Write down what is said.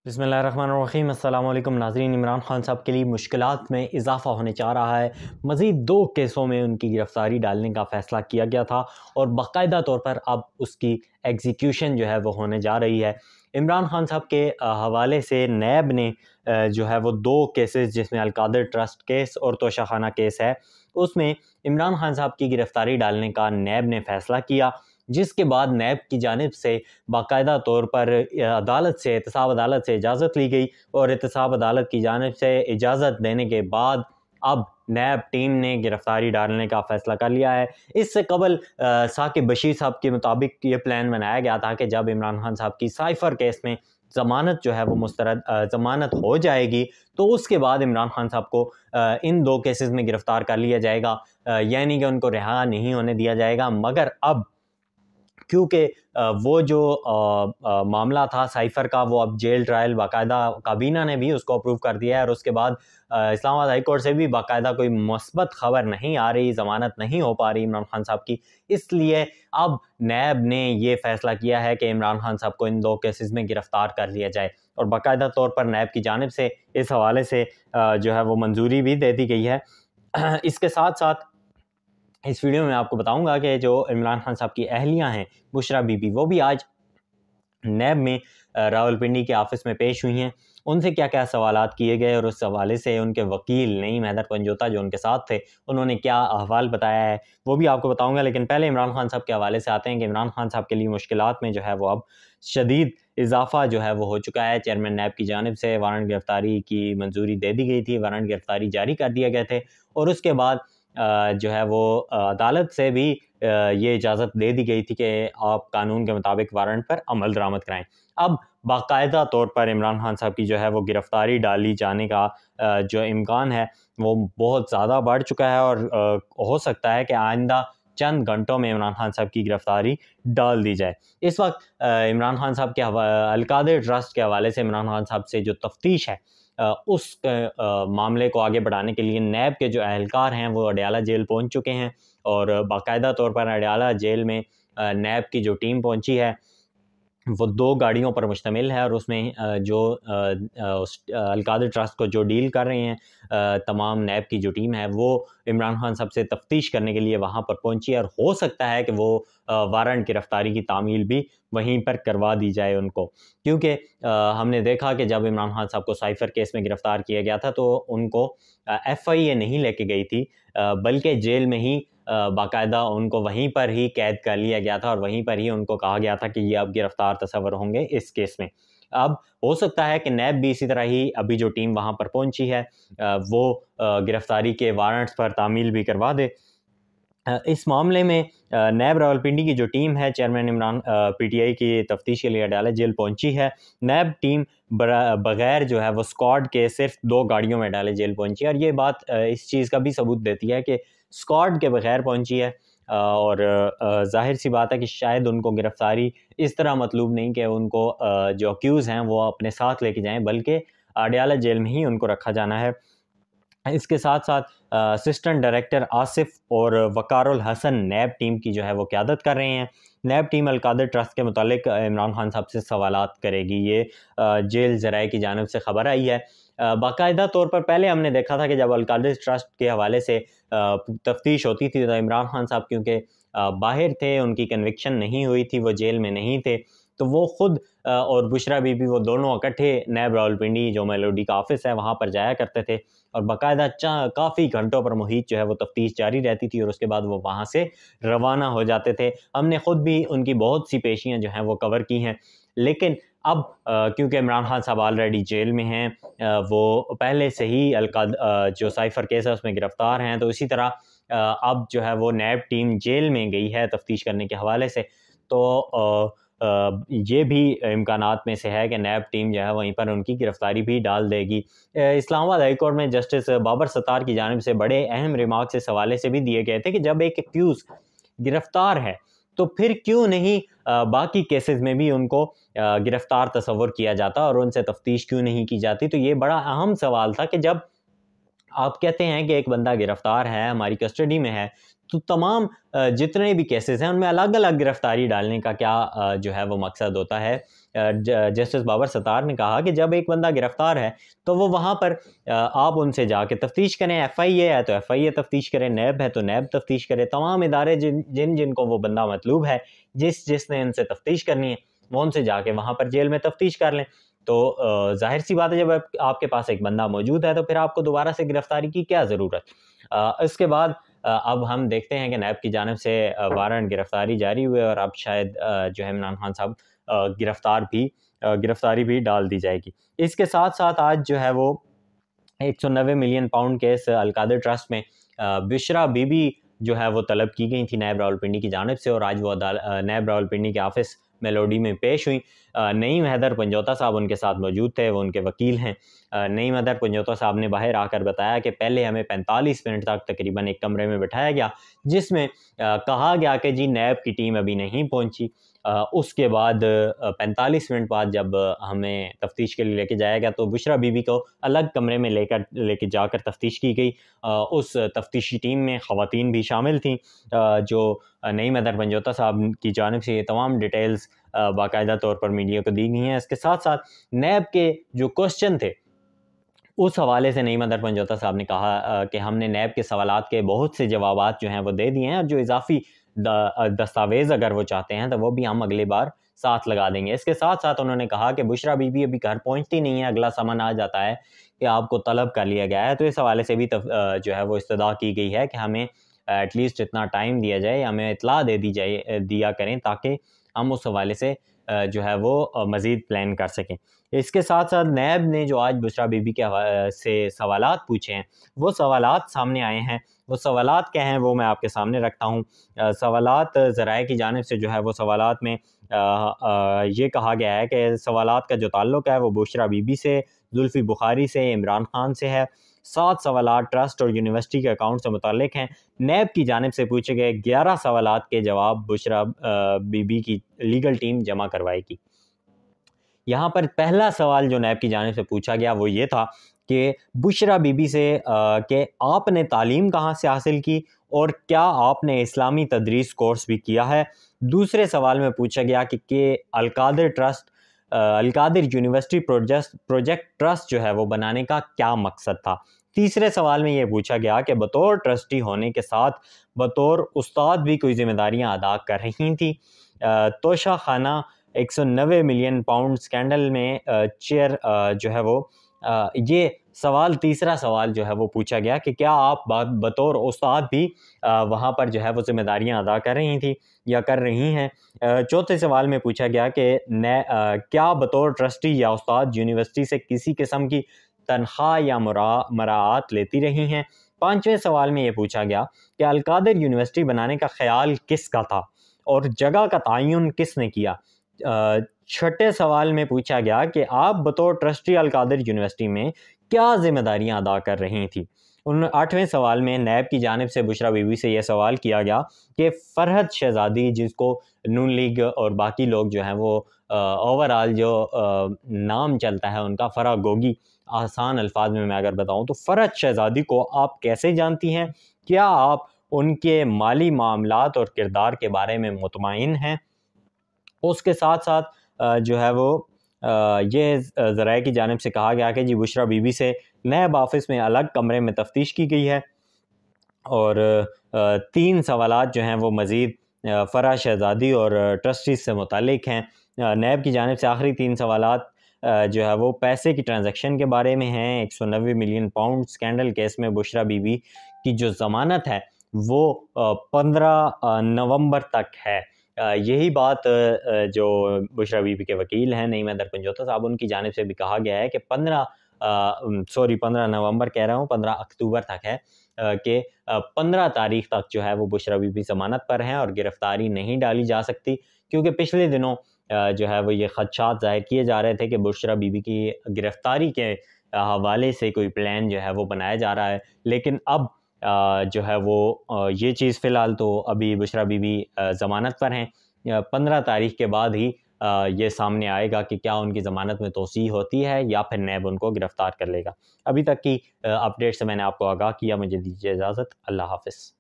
बिस्मिल्लाहिर्रहमानिर्रहीम। अस्सलाम वालेकुम नाज़रीन। इमरान खान साहब के लिए मुश्किलात में इजाफ़ा होने जा रहा है। मज़ीद 2 केसों में उनकी गिरफ़्तारी डालने का फ़ैसला किया गया था और बाकायदा तौर पर अब उसकी एग्जीक्यूशन जो है वो होने जा रही है। इमरान खान साहब के हवाले से नैब ने जो है वो 2 केसेस, जिसमें अलकादिर ट्रस्ट केस और तोशाखाना केस है, उसमें इमरान खान साहब की गिरफ़्तारी डालने का नैब ने फ़ैसला किया, जिसके बाद नैब की जानिब से बाकायदा तौर पर अदालत से एहतसाब अदालत से इजाज़त ली गई और एहतसाब अदालत की जानिब से इजाज़त देने के बाद अब नैब टीम ने गिरफ़्तारी डालने का फ़ैसला कर लिया है। इससे कबल साकिब बशीर साहब के मुताबिक ये प्लान बनाया गया था कि जब इमरान खान साहब की साइफ़र केस में ज़मानत जो है वो मुस्तरद ज़मानत हो जाएगी तो उसके बाद इमरान खान साहब को इन 2 केसेस में गिरफ़्तार कर लिया जाएगा, यानी कि उनको रिहा नहीं होने दिया जाएगा। मगर अब क्योंकि वो जो मामला था साइफ़र का, वो अब जेल ट्रायल बाकायदा काबीना ने भी उसको अप्रूव कर दिया है और उसके बाद इस्लामाबाद हाई कोर्ट से भी बाकायदा कोई मुस्बत ख़बर नहीं आ रही, ज़मानत नहीं हो पा रही इमरान खान साहब की। इसलिए अब नैब ने ये फ़ैसला किया है कि इमरान खान साहब को इन 2 केसेस में गिरफ़्तार कर लिया जाए और बाकायदा तौर पर नैब की जानिब से इस हवाले से जो है वो मंजूरी भी दे दी गई है। इसके साथ साथ इस वीडियो में आपको बताऊंगा कि जो इमरान खान साहब की अहलियां हैं, बुशरा बीबी, वो भी आज नैब में रावलपिंडी के ऑफिस में पेश हुई हैं। उनसे क्या क्या सवालात किए गए और उस हवाले से उनके वकील नईम हैदर पंजोता जो उनके साथ थे, उन्होंने क्या अहवाल बताया है, वो भी आपको बताऊंगा। लेकिन पहले इमरान खान साहब के हवाले से आते हैं कि इमरान खान साहब के लिए मुश्किलात में जो है वो अब शदीद इजाफा जो है वो हो चुका है। चेयरमैन नैब की जानिब से वारंट गिरफ्तारी की मंजूरी दे दी गई थी, वारंट गिरफ्तारी जारी कर दिए गए थे और उसके बाद जो है वो अदालत से भी ये इजाज़त दे दी गई थी कि आप कानून के मुताबिक वारंट पर अमल दरामद कराएं। अब बाकायदा तौर पर इमरान खान साहब की जो है वो गिरफ़्तारी डाली जाने का जो इम्कान है वो बहुत ज़्यादा बढ़ चुका है और हो सकता है कि आइंदा चंद घंटों में इमरान खान साहब की गिरफ़्तारी डाल दी जाए। इस वक्त इमरान खान साहब के अलकादिर ट्रस्ट के हवाले से इमरान खान साहब से जो तफ्तीश है उस मामले को आगे बढ़ाने के लिए नैब के जो अहलकार हैं वो अडयाला जेल पहुंच चुके हैं और बाकायदा तौर पर अडयाला जेल में नैब की जो टीम पहुंची है वो 2 गाड़ियों पर मुश्तमिल है और उसमें जो अलकादिर ट्रस्ट को जो डील कर रहे हैं तमाम नैब की जो टीम है वो इमरान खान साहब से तफ्तीश करने के लिए वहाँ पर पहुंची है और हो सकता है कि वो वारंट गिरफ्तारी की तामील भी वहीं पर करवा दी जाए उनको, क्योंकि हमने देखा कि जब इमरान खान साहब को साइफ़र केस में गिरफ़्तार किया गया था तो उनको FIA नहीं लेके गई थी, बल्कि जेल में ही बाकायदा उनको वहीं पर ही कैद कर लिया गया था और वहीं पर ही उनको कहा गया था कि ये अब गिरफ्तार तस्वर होंगे इस केस में। अब हो सकता है कि नैब भी इसी तरह ही अभी जो टीम वहाँ पर पहुंची है वो गिरफ्तारी के वारंट्स पर तामील भी करवा दे। इस मामले में नैब रावलपिंडी की जो टीम है, चेयरमैन इमरान PTI की तफ्तीश के लिए अडयाला जेल पहुंची है। नैब टीम बगैर जो है वो स्क्वाड के सिर्फ 2 गाड़ियों में अडयाला जेल पहुंची है और ये बात इस चीज़ का भी सबूत देती है कि स्क्वाड के बगैर पहुंची है और जाहिर सी बात है कि शायद उनको गिरफ्तारी इस तरह मतलूब नहीं कि उनको जो अक्यूज़ हैं वो अपने साथ लेके जाएं, बल्कि अडयाला जेल में ही उनको रखा जाना है। इसके साथ साथ असिस्टेंट डायरेक्टर आसिफ और वकारुल हसन नैब टीम की जो है वो क़यादत कर रहे हैं। नैब टीम अलकादिर ट्रस्ट के मुतालिक इमरान खान साहब से सवालात करेगी, ये जेल ज़राए की जानिब से ख़बर आई है। बाकायदा तौर पर पहले हमने देखा था कि जब अलकादिर ट्रस्ट के हवाले से तफ्तीश होती थी तो इमरान खान साहब क्योंकि बाहर थे, उनकी कन्विक्शन नहीं हुई थी, वो जेल में नहीं थे, तो वो ख़ुद और बुशरा बीबी वो दोनों इकट्ठे नैब रावलपिंडी जो मेलोडी का ऑफिस है वहाँ पर जाया करते थे और बाकायदा काफ़ी घंटों पर मुहित जो है वो तफ्तीश जारी रहती थी और उसके बाद वो वहाँ से रवाना हो जाते थे। हमने ख़ुद भी उनकी बहुत सी पेशियाँ जो हैं वो कवर की हैं। लेकिन अब क्योंकि इमरान खान साहब ऑलरेडी जेल में हैं, वो पहले से ही जो साइफ़र केस है उसमें गिरफ़्तार हैं, तो इसी तरह अब जो है वो नैब टीम जेल में गई है तफ्तीश करने के हवाले से। तो ये भी इम्कानात में से है कि नैब टीम जो है वहीं पर उनकी गिरफ्तारी भी डाल देगी। इस्लामाबाद हाई कोर्ट में जस्टिस बाबर सत्तार की जानिब से बड़े अहम रिमार्क्स इस हवाले से भी दिए गए थे कि जब एक एक्यूज़ गिरफ्तार है तो फिर क्यों नहीं बाकी केसेस में भी उनको गिरफ्तार तस्वर किया जाता और उनसे तफ्तीश क्यों नहीं की जाती। तो ये बड़ा अहम सवाल था कि जब आप कहते हैं कि एक बंदा गिरफ्तार है, हमारी कस्टडी में है, तो तमाम जितने भी केसेस हैं उनमें अलग अलग गिरफ्तारी डालने का क्या जो है वो मकसद होता है। جسٹس بابر ستار نے کہا کہ جب ایک بندہ گرفتار ہے تو وہ وہاں پر آپ ان سے جا کے تفتیش کریں، ایف آئی اے ہے تو ایف آئی اے تفتیش کریں، نیب ہے تو نیب تفتیش کرے، تمام ادارے جن کو وہ بندہ مطلوب ہے، جس نے ان سے تفتیش کرنی ہے، وہ ان سے جا کے وہاں پر جیل میں تفتیش کر لیں۔ تو ظاہر سی بات ہے جب آپ کے پاس ایک بندہ موجود ہے تو پھر آپ کو دوبارہ سے گرفتاری کی کیا ضرورت۔ اس کے بعد اب ہم دیکھتے ہیں کہ نیب کی جانب سے وارنٹ گرفتاری جاری ہوئے اور اب شاید جو ہے عمران خان صاحب گرفتاری بھی ڈال دی جائے گی۔ اس کے ساتھ ساتھ آج جو ہے وہ 190 ملین پاؤنڈ کیس القادر ٹرسٹ میں بشرا بی بی جو ہے وہ طلب کی گئی تھی نیب راولپنڈی کی جانب سے، اور آج وہ نیب راولپنڈی کے آفس میلوڈی میں پیش ہوئیں۔ نعیم حیدر پنجوتا صاحب ان کے ساتھ موجود تھے، وہ ان کے وکیل ہیں۔ نعیم حیدر پنجوتا صاحب نے باہر آ کر بتایا کہ پہلے ہمیں 45 منٹ تک تقریباً ایک کمرے میں بٹھایا گیا، جس میں کہا گیا کہ جی نیب کی ٹیم ابھی نہیں پہنچی۔ اس کے بعد 45 منٹ بعد جب ہمیں تفتیش کے لیے لے کے جایا گیا تو بشرا بی بی کو الگ کمرے میں لے کے جا کر تفتیش کی گئی۔ اس تفتیشی ٹیم میں خواتین بھی شامل تھیں۔ جو نعیم حیدر پنجوتا صاحب کی جانب سے یہ تمام ڈیٹیلز باقاعدہ طور پر میڈیا کو دی گئی ہیں۔ اس کے ساتھ ساتھ نیب کے جو کوسچن تھے اس حوالے سے نعیم حیدر پنجوتا صاحب نے کہا کہ ہم نے نیب کے سوالات کے بہت سے جوابات جو ہیں وہ دے دیے ہیں، اور جو اضافی دستاویز اگر وہ چاہتے ہیں تو وہ بھی ہم اگلی بار ساتھ لگا دیں گے۔ اس کے ساتھ ساتھ انہوں نے کہا کہ بشرا بی بی ابھی گھر پہنچتی نہیں ہے، اگلا سمن آ جاتا ہے کہ آپ کو طلب کر لیا گیا ہے، تو اس حوالے سے بھی جو ہے وہ استدعا کی گئی ہے کہ ہمیں ایٹ لیسٹ اتنا ٹائم دیا جائے، ہمیں اطلاع دیا کریں تاکہ ہم اس حوالے سے جو ہے وہ مزید پلان کر سکیں۔ اس کے ساتھ ساتھ نیب نے جو آج بشرا بی بی کے سے سوالات پوچھے ہیں، وہ سوالات سامنے آئے ہیں۔ وہ سوالات کیا ہیں وہ میں آپ کے سامنے رکھتا ہوں۔ سوالات ذرائع کی جانب سے جو ہے وہ سوالات میں یہ کہا گیا ہے کہ سوالات کا جو تعلق ہے وہ بشرا بی بی سے، زلفی بخاری سے، عمران خان سے ہے۔ 7 سوالات ٹرسٹ اور یونیورسٹی کے اکاؤنٹ سے متعلق ہیں۔ نیب کی جانب سے پوچھے گئے 11 سوالات کے جواب بشرا بی بی کی لیگل ٹیم جمع کروائے گی۔ یہاں پر پہلا سوال جو نیب کی جانب سے پوچھا گیا وہ یہ تھا کہ بشرا بی بی سے کہ آپ نے تعلیم کہاں سے حاصل کی اور کیا آپ نے اسلامی تدریس کورس بھی کیا ہے۔ دوسرے سوال میں پوچھا گیا کہ القادر یونیورسٹی پروجیکٹ ٹرسٹ جو ہے وہ بنانے کا کیا مقصد تھا۔ تیسرے سوال میں یہ پوچھا گیا کہ بطور ٹرسٹی ہونے کے ساتھ بطور استاد بھی کوئی ذمہ داریاں ادا کر رہی تھیں۔ توشہ خانہ 190 ملین پاؤنڈ سکینڈل میں چیئر جو ہے وہ یہ سوال تیسرا سوال جو ہے وہ پوچھا گیا کہ کیا آپ بطور استاد بھی وہاں پر جو ہے وہ ذمہ داریاں ادا کر رہی تھیں یا کر رہی ہیں۔ چوتھے سوال میں پوچھا گیا کہ کیا بطور ٹرسٹی یا استاد یونیورسٹی سے کسی قسم کی تنخواہ یا مراعات لیتی رہی ہیں۔ پانچویں سوال میں یہ پوچھا گیا کہ القادر یونیورسٹی بنانے کا خیال کس کا تھا اور جگہ کا تعین کس نے کیا۔ چھٹے سوال میں پوچھا گیا کہ آپ بطور ٹرسٹی القادر یونیورسٹی میں کیا ذمہ داریاں ادا کر رہی تھیں۔ آٹھویں سوال میں نیب کی جانب سے بشرا بی بی سے یہ سوال کیا گیا کہ فرحت شہزادی، جس کو نون لیگ اور باقی لوگ جو ہیں وہ اوورال جو نام چلتا ہے ان کا، فرح گوگی، آسان الفاظ میں اگر بتاؤں تو فرحت شہزادی کو آپ کیسے جانتی ہیں، کیا آپ ان کے مالی معاملات اور کردار کے بارے میں مطمئن ہیں۔ اس کے ساتھ ساتھ جو ہے وہ یہ ذرائع کی جانب سے کہا گیا کہ جی بشرا بی بی سے نیب آفس میں الگ کمرے میں تفتیش کی گئی ہے، اور 3 سوالات جو ہیں وہ مزید فرح شہزادی اور ٹرسٹیز سے متعلق ہیں۔ نیب کی جانب سے آخری 3 سوالات جو ہے وہ پیسے کی ٹرانزیکشن کے بارے میں ہیں۔ 190 ملین پاؤنڈ سکینڈل کیس میں بشرا بی بی کی جو ضمانت ہے وہ 15 نومبر تک ہے۔ یہی بات جو بشرا بی بی کے وکیل ہیں نعیم حیدر پنجوتا صاحب، ان کی جانب سے بھی کہا گیا ہے کہ 15 نومبر کہہ رہا ہوں، 15 اکتوبر تک ہے کہ 15 تاریخ تک جو ہے وہ بشرا بی بی ضمانت پر ہیں اور گرفتاری نہیں ڈالی جا سکتی، کیونکہ پچھلے دنوں جو ہے وہ یہ خدشات ظاہر کیے جا رہے تھے کہ بشرا بی بی کی گرفتاری کے حوالے سے کوئی پلان جو ہے وہ بنایا جا رہا ہے۔ لیکن اب جو ہے وہ یہ چیز فی الحال تو ابھی بشرا بی بی ضمانت پر ہیں۔ 15 تاریخ کے بعد ہی یہ سامنے آئے گا کہ کیا ان کی ضمانت میں توسیع ہوتی ہے یا پھر نیب ان کو گرفتار کر لے گا۔ ابھی تک کی اپڈیٹ سے میں نے آپ کو آگاہ کیا، مجھے دیجیے اجازت، اللہ حافظ۔